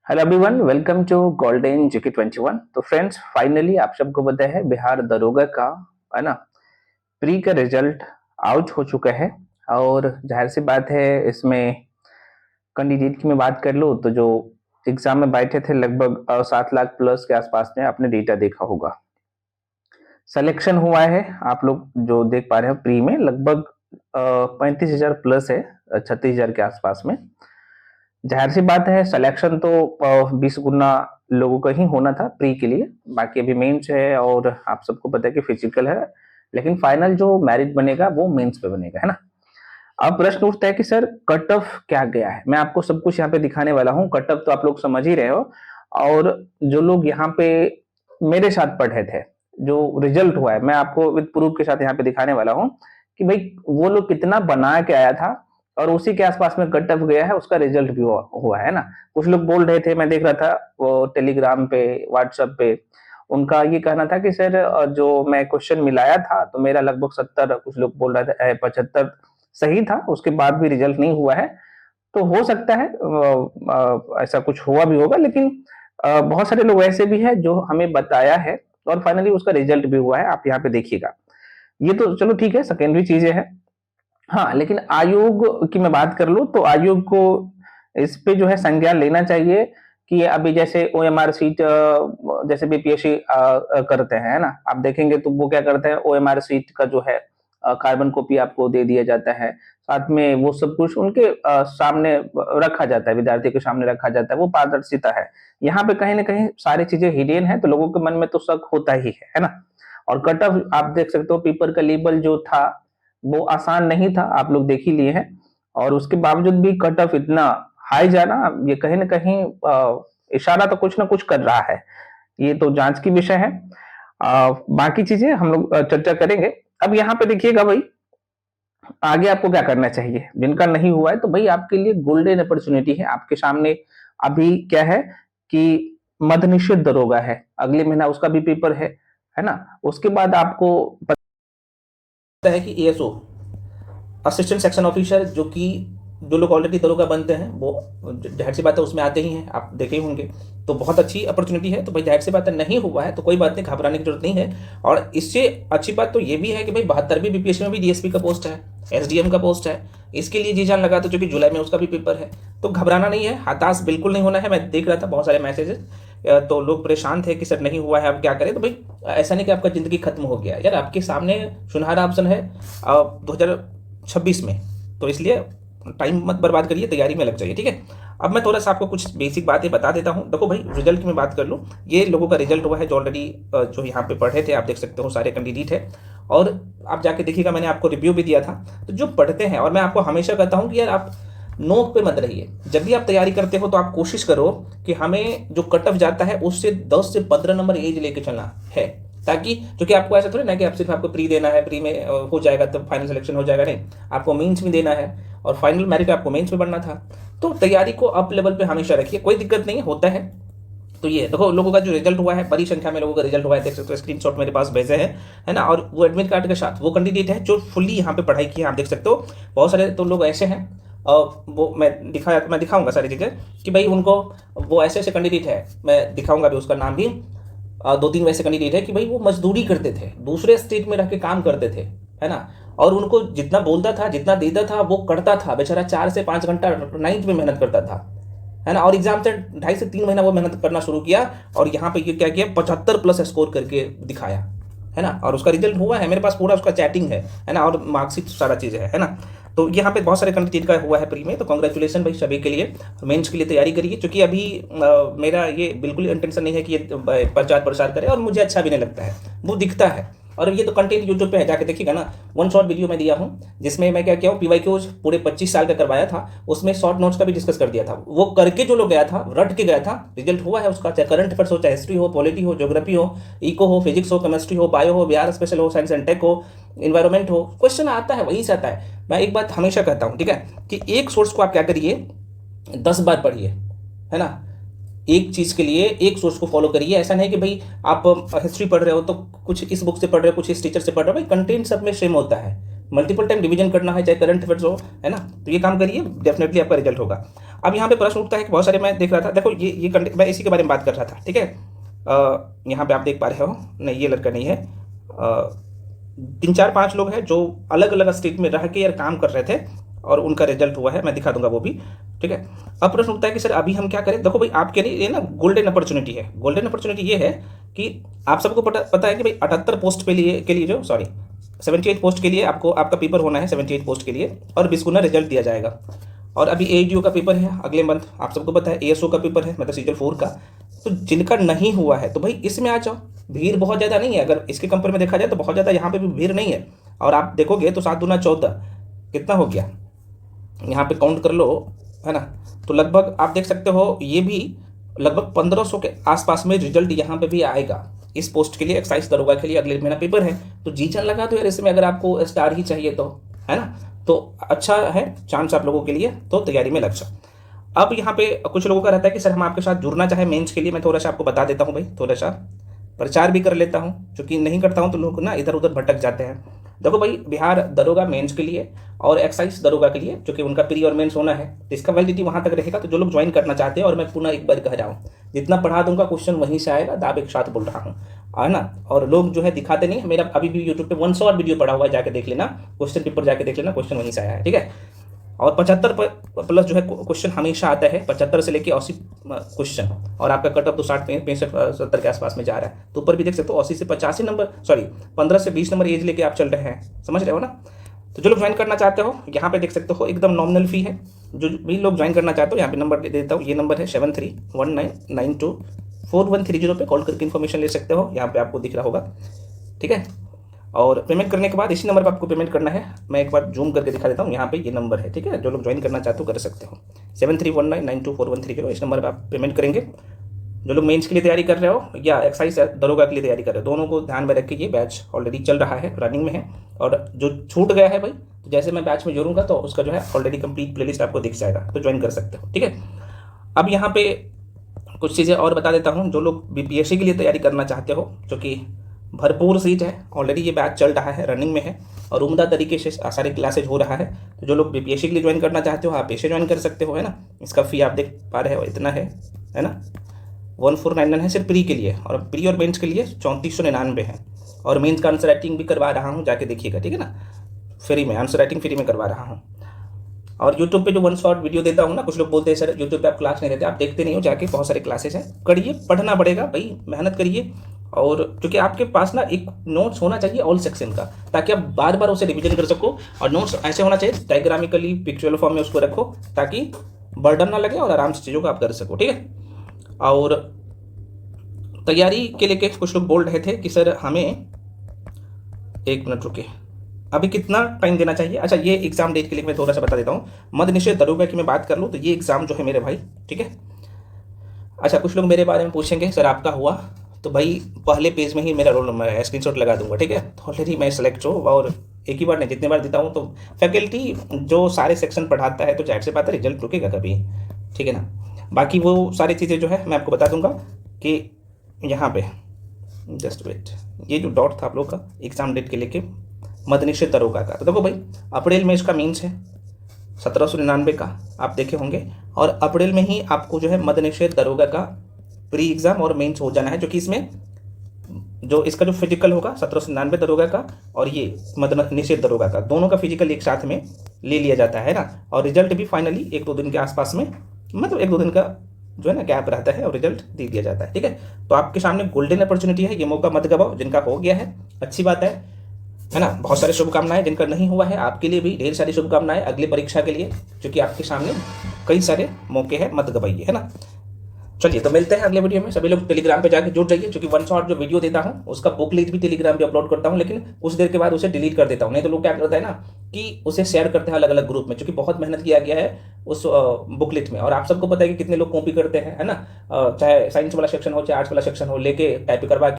Hello everyone, welcome to golden GK 21। तो friends, finally आप सबको पता है बिहार दरोगा का, है ना, प्री का रिजल्ट आउट हो चुका है। और जाहिर सी बात है, इसमें कैंडिडेट की मैं बात कर लूँ तो जो एग्जाम में बैठे थे लगभग 7 लाख प्लस के आसपास में आपने डेटा देखा होगा। सिलेक्शन हुआ है, आप लोग जो देख पा रहे हो प्री में लगभग 35,000 प्लस है, 36,000 के आसपास में। जाहिर सी बात है, सिलेक्शन तो 20 गुना लोगों का ही होना था प्री के लिए। बाकी अभी मेंस है और आप सबको पता है कि फिजिकल है, लेकिन फाइनल जो मेरिट बनेगा वो मेंस पे बनेगा, है ना। अब प्रश्न उठता है कि सर कट ऑफ क्या गया है। मैं आपको सब कुछ यहाँ पे दिखाने वाला हूँ। कट ऑफ तो आप लोग समझ ही रहे हो। और जो लोग यहाँ पे मेरे साथ पढ़े थे, जो रिजल्ट हुआ है, मैं आपको विद प्रूफ के साथ यहाँ पे दिखाने वाला हूँ कि भाई वो लोग कितना बना के आया था और उसी के आसपास में कट ऑफ गया है, उसका रिजल्ट भी हुआ है ना। कुछ लोग बोल रहे थे, मैं देख रहा था वो टेलीग्राम पे, व्हाट्सएप पे, उनका ये कहना था कि सर जो मैं क्वेश्चन मिलाया था तो मेरा लगभग 70, कुछ लोग बोल रहे थे 75 सही था, उसके बाद भी रिजल्ट नहीं हुआ है। तो हो सकता है ऐसा कुछ हुआ भी होगा, लेकिन बहुत सारे लोग ऐसे भी हैं जो हमें बताया है और फाइनली उसका रिजल्ट भी हुआ है। आप यहाँ पे देखिएगा। ये तो चलो ठीक है, सेकेंडरी चीजें हैं। हाँ, लेकिन आयोग की मैं बात कर लूँ तो आयोग को इस पे जो है संज्ञान लेना चाहिए कि अभी जैसे ओएमआर सीट, जैसे बीपीएससी करते हैं, है ना, आप देखेंगे तो वो क्या करते हैं, ओएमआर सीट का जो है कार्बन कॉपी आपको दे दिया जाता है, साथ में वो सब कुछ उनके सामने रखा जाता है, विद्यार्थी के सामने रखा जाता है, वो पारदर्शिता है। यहाँ पे कहीं ना कहीं सारी चीजें हिडन है, तो लोगों के मन में तो शक होता ही है ना। और कट ऑफ आप देख सकते हो, पेपर का लेबल जो था वो आसान नहीं था, आप लोग देख ही लिए हैं। और उसके बावजूद भी कट ऑफ इतना हाई जाना, ये कहीं ना कहीं इशारा तो कुछ ना कुछ कर रहा है। ये तो जांच की विषय है। बाकी चीजें हम लोग चर्चा करेंगे। अब यहाँ पे देखिएगा भाई, आगे आपको क्या करना चाहिए। जिनका नहीं हुआ है तो भाई आपके लिए गोल्डन अपॉर्चुनिटी है। आपके सामने अभी क्या है कि मद निषेध दरोगा है, अगले महीना उसका भी पेपर है ना। उसके बाद आपको पता है कि एएसओ, असिस्टेंट सेक्शन ऑफिसर, जो कि जो लोग ऑलरेडी दरोगा बनते हैं वो जाहिर सी बात है उसमें आते ही हैं, आप देखे ही होंगे। तो बहुत अच्छी अपॉर्चुनिटी है। तो भाई जाहिर सी बात है, नहीं हुआ है तो कोई बात नहीं, घबराने की जरूरत नहीं है। और इससे अच्छी बात तो ये भी है कि भाई 72वीं बीपीएससी में भी डीएसपी का पोस्ट है, एसडीएम का पोस्ट है। इसके लिए जी जान लगा तो, क्योंकि जुलाई में उसका भी पेपर है। तो घबराना नहीं है, हताश बिल्कुल नहीं होना है। मैं देख रहा था बहुत सारे मैसेजेस, तो लोग परेशान थे कि सर नहीं हुआ है अब क्या करें। तो भाई ऐसा नहीं कि आपका जिंदगी खत्म हो गया यार, आपके सामने सुनहरा ऑप्शन है 2026 में। तो इसलिए टाइम मत बर्बाद करिए, तैयारी में लग जाइए, ठीक है। अब मैं थोड़ा सा आपको कुछ बेसिक बातें बता देता हूँ। देखो भाई, रिजल्ट की मैं बात कर लूँ, ये लोगों का रिजल्ट हुआ है जो ऑलरेडी जो यहाँ पे पढ़े थे, आप देख सकते हो सारे कैंडिडेट है। और आप जाके देखिएगा, मैंने आपको रिव्यू भी दिया था। तो जो पढ़ते हैं, और मैं आपको हमेशा कहता हूँ कि यार आप नोक पे मत रहिए। जब भी आप तैयारी करते हो तो आप कोशिश करो कि हमें जो कट ऑफ जाता है उससे 10 से 15 नंबर एज लेके चलना है, ताकि, क्योंकि आपको ऐसा थोड़ी ना कि आप सिर्फ आपको प्री देना है, प्री में हो जाएगा तब फाइनल सिलेक्शन हो जाएगा, नहीं, आपको मेंस भी देना है और फाइनल मेरिट आपको मेंस में बनना था। तो तैयारी को अप लेवल पे हमेशा रखिए, कोई दिक्कत नहीं होता है। तो ये देखो, लोगों का जो रिजल्ट हुआ है, बड़ी संख्या में लोगों का रिजल्ट हुआ है, देख सकते हो, स्क्रीनशॉट मेरे पास भेजे हैं, है ना। और वो एडमिट कार्ड के साथ वो कैंडिडेट है जो फुल्ली यहाँ पे पढ़ाई की है, आप देख सकते हो। बहुत सारे तो लोग ऐसे हैं, वो मैं दिखाऊंगा सारी चीज़ें कि भाई उनको, वो ऐसे ऐसे कैंडिडेट है, मैं दिखाऊंगा भी उसका नाम भी। 2-3 वैसे कैंडिडेट है कि भाई वो मजदूरी करते थे, दूसरे स्टेट में रह के काम करते थे, है ना। और उनको जितना बोलता था, जितना देता था वो करता था, बेचारा 4 से 5 घंटा नाइट में मेहनत करता था, है ना। और एग्जाम से 2.5 से 3 महीना वो मेहनत करना शुरू किया और यहाँ पे ये क्या किया, 75 प्लस स्कोर करके दिखाया, है ना। और उसका रिजल्ट हुआ है, मेरे पास पूरा उसका चैटिंग है ना, और मार्कशीट सारा चीज़ है ना। तो यहाँ पे बहुत सारे कैंडिडेट का हुआ है प्री में। तो कांग्रेचुलेशन भाई सभी के लिए। मेंस के लिए तैयारी करिए, क्योंकि अभी मेरा ये बिल्कुल इंटेंशन नहीं है कि ये प्रचार प्रसार करे, और मुझे अच्छा भी नहीं लगता है, वो दिखता है। और ये तो कंटेंट यूट्यूब पे है, जाके देखिएगा ना। 1 शॉर्ट वीडियो मैं दिया हूँ जिसमें मैं क्या किया हूँ, पीवाईक्यूज पूरे 25 साल का करवाया था, उसमें शॉर्ट नोट्स का भी डिस्कस कर दिया था। वो करके जो लोग गया था, रट के गया था, रिजल्ट हुआ है उसका, चाहे करंट अफेयर्स हो, चाहे हिस्ट्री हो, पॉलिटी हो, ज्योग्राफी हो, इको हो, फिजिक्स हो, केमिस्ट्री हो, बायो हो, बिहार स्पेशल हो, साइंस एंड टेक हो, इन्वायरमेंट हो, क्वेश्चन आता है वहीं से आता है। मैं एक बात हमेशा कहता हूँ, ठीक है, कि एक सोर्स को आप क्या करिए, 10 बार पढ़िए, है ना। एक चीज़ के लिए एक सोर्स को फॉलो करिए। ऐसा नहीं कि भाई आप हिस्ट्री पढ़ रहे हो तो कुछ इस बुक से पढ़ रहे हो, कुछ इस टीचर से पढ़ रहे हो, भाई कंटेंट सब में सेम होता है। मल्टीपल टाइम रिवीजन करना है, चाहे करंट अफेयर्स हो, है ना। तो ये काम करिए, डेफिनेटली आपका रिजल्ट होगा। अब यहाँ पे प्रश्न उठता है कि बहुत सारे मैं देख रहा था, देखो ये मैं इसी के बारे में बात कर रहा था, ठीक है। यहाँ पे आप देख पा रहे हो, नहीं ये लड़का नहीं है, 3 4 5 लोग हैं जो अलग अलग स्टेट में रह के यार काम कर रहे थे और उनका रिजल्ट हुआ है, मैं दिखा दूंगा वो भी, ठीक है। अब प्रश्न उठता है कि सर अभी हम क्या करें। देखो भाई, आपके लिए ये ना गोल्डन अपॉर्चुनिटी है। गोल्डन अपॉर्चुनिटी ये है कि आप सबको पता है कि भाई 78 पोस्ट के लिए जो 78 पोस्ट के लिए आपका पेपर होना है, 78 पोस्ट के लिए, और 20 गुना रिजल्ट दिया जाएगा। और अभी ADO का पेपर है अगले मंथ, आप सबको पता है ASO का पेपर है, मतलब सीजन 4 का। तो जिनका नहीं हुआ है तो भाई इसमें आ जाओ, भीड़ बहुत ज़्यादा नहीं है, अगर इसके कंपेयर में देखा जाए तो बहुत ज़्यादा यहाँ पे भी भीड़ नहीं है। और आप देखोगे तो 7 दूना 14 कितना हो गया, यहाँ पे काउंट कर लो, है ना। तो लगभग आप देख सकते हो ये भी लगभग 1500 के आसपास में रिजल्ट यहाँ पे भी आएगा इस पोस्ट के लिए, एक्साइज दरोगा के लिए अगले महीना पेपर है। तो जी जान लगा दो यार इसमें, अगर आपको स्टार ही चाहिए तो, है ना। तो अच्छा है चांस आप लोगों के लिए, तो तैयारी में लग जाओ। अब यहाँ पे कुछ लोगों का रहता है कि सर हम आपके साथ जुड़ना चाहे मेंस के लिए, मैं थोड़ा सा आपको बता देता हूँ भाई, थोड़ा सा प्रचार भी कर लेता हूँ, क्योंकि नहीं करता हूँ तो लोग ना इधर उधर भटक जाते हैं। देखो भाई, बिहार दरोगा मेंस के लिए और एक्साइज दरोगा के लिए, जो कि उनका प्री और मेंस होना है, तो इसका वैलिडिटी वहाँ तक रहेगा। तो जो लोग ज्वाइन करना चाहते हैं, और मैं पुनः एक बार कह रहा हूँ, जितना पढ़ा दूंगा क्वेश्चन वहीं से आएगा, दाब एक साथ बोल रहा हूँ, है ना। और लोग जो है दिखाते नहीं, मेरा अभी भी यूट्यूब पे 1 शॉर्ट वीडियो पड़ा हुआ है, जाके देख लेना, क्वेश्चन पेपर जाके देख लेना, क्वेश्चन वहीं से आया है, ठीक है। और 75 प्लस जो है क्वेश्चन हमेशा आता है, 75 से लेके 80 क्वेश्चन, और आपका कट ऑफ तो 60 65 70 के आसपास में जा रहा है। तो ऊपर भी देख सकते हो 80 से 85 नंबर, 15 से 20 नंबर एज लेके आप चल रहे हैं, समझ रहे हो ना। तो जो लोग ज्वाइन करना चाहते हो, यहाँ पे देख सकते हो एकदम नॉमिनल फी है। जो भी लोग ज्वाइन करना चाहते हो, यहाँ पे नंबर दे देता हूँ, ये नंबर है 7319924130 पे कॉल करके इन्फॉर्मेशन ले सकते हो, यहाँ पे आपको दिख रहा होगा, ठीक है। और पेमेंट करने के बाद इसी नंबर पर आपको पेमेंट करना है। मैं एक बार जूम करके दिखा देता हूँ, यहाँ पे ये नंबर है, ठीक है। जो लोग ज्वाइन करना चाहते हो कर सकते हो, 7319924130, इस नंबर पर आप पेमेंट करेंगे। जो लोग मेंस के लिए तैयारी कर रहे हो या एक्साइज दरोगा के लिए तैयारी कर रहे हो, दोनों को ध्यान में रख के ये बैच ऑलरेडी चल रहा है, रनिंग में है। और जो छूट गया है भाई, तो जैसे मैं बैच में जोड़ूंगा तो उसका जो है ऑलरेडी कंप्लीट प्लेलिस्ट आपको दिख जाएगा, तो ज्वाइन कर सकते हो, ठीक है। अब यहाँ पे कुछ चीज़ें और बता देता हूँ। जो लोग BPSC के लिए तैयारी करना चाहते हो, जो कि भरपूर सीट है, ऑलरेडी ये बैच चल रहा है, रनिंग में है, और उम्दा तरीके से सारे क्लासेज हो रहा है। तो जो लोग BPSC के लिए ज्वाइन करना चाहते हो, आप ऐसे ज्वाइन कर सकते हो, है ना। इसका फ़ी आप देख पा रहे हो, इतना है ना, 1499 है सिर्फ प्री के लिए, और प्री और मेंस के लिए 3499 है। और मेंस का आंसर राइटिंग भी करवा रहा हूँ, जाके देखिएगा, ठीक है ना, फ्री में, आंसर राइटिंग फ्री में करवा रहा हूँ। और यूट्यूब पे जो 1 शॉट वीडियो देता हूँ ना, कुछ लोग बोलते हैं सर यूट्यूब पे आप क्लास नहीं देते, आप देखते नहीं हो, जाके बहुत सारे क्लासेस हैं, करिए, पढ़ना पड़ेगा भाई, मेहनत करिए। और क्योंकि आपके पास ना एक नोट्स होना चाहिए ऑल सेक्शन का, ताकि आप बार बार उसे रिविजन कर सको। और नोट्स ऐसे होना चाहिए डायग्रामिकली पिक्चुअल फॉर्म में उसको रखो, ताकि बर्डन ना लगे और आराम से चीज़ों को आप कर सको, ठीक है। और तैयारी के लिए कुछ लोग बोल रहे थे कि सर हमें, एक मिनट रुके, अभी कितना टाइम देना चाहिए। अच्छा, ये एग्जाम डेट के लिए मैं थोड़ा सा बता देता हूँ। मद निषेध दरोगा की मैं बात कर लूँ तो ये एग्जाम जो है मेरे भाई, ठीक है। अच्छा, कुछ लोग मेरे बारे में पूछेंगे सर आपका हुआ, तो भाई पहले पेज में ही मेरा रोल नंबर है, स्क्रीनशॉट लगा दूंगा, ठीक है। तो ऑलरेडी मैं सेलेक्ट हूँ, और एक ही बार नहीं, जितने बार देता हूँ, तो फैकल्टी जो सारे सेक्शन पढ़ाता है, तो जाहिर सी बात है रिजल्ट रुकेगा कभी, ठीक है ना। बाकी वो सारी चीज़ें जो है मैं आपको बता दूंगा कि यहाँ पे जस्ट वेट, ये जो डॉट था आप लोग का एग्जाम डेट के लेके मद निषेध दरोगा का, तो देखो भाई अप्रैल में इसका मीन्स है 1799 का, आप देखे होंगे। और अप्रैल में ही आपको जो है मद निषेध दरोगा का प्री एग्जाम और मेंस हो जाना है, जो कि इसमें जो इसका जो फिजिकल होगा 1799 दरोगा का, और ये मद निषेध दरोगा का, दोनों का फिजिकल एक साथ में ले लिया जाता है ना। और रिजल्ट भी फाइनली 1-2 दिन के आसपास में, मतलब 1-2 दिन का जो है ना गैप रहता है, और रिजल्ट दे दिया जाता है, ठीक है। तो आपके सामने गोल्डन अपॉर्चुनिटी है, ये मौका मत गवाओ। जिनका हो गया है अच्छी बात है ना, बहुत सारी शुभकामनाएं। जिनका नहीं हुआ है आपके लिए भी ढेर सारी शुभकामनाएं अगली परीक्षा के लिए, क्योंकि आपके सामने कई सारे मौके हैं, मत गवाइए, है ना। चलिए, तो मिलते हैं अगले वीडियो में। सभी लोग टेलीग्राम पे जाके जुड़ जाइए, क्योंकि 1 शॉट जो वीडियो देता हूँ उसका बुकलेट भी टेलीग्राम पे अपलोड करता हूँ, लेकिन कुछ देर के बाद उसे डिलीट कर देता हूँ। नहीं तो लोग क्या करते हैं ना कि उसे शेयर करते हैं अलग अलग ग्रुप में, क्योंकि बहुत मेहनत किया गया है उस बुकलेट में, और आप सबको पता है कि कितने लोग कॉपी करते हैं, है ना। चाहे साइंस वाला सेक्शन हो, चाहे आर्ट्स वाला सेक्शन हो, लेके टाइप करवा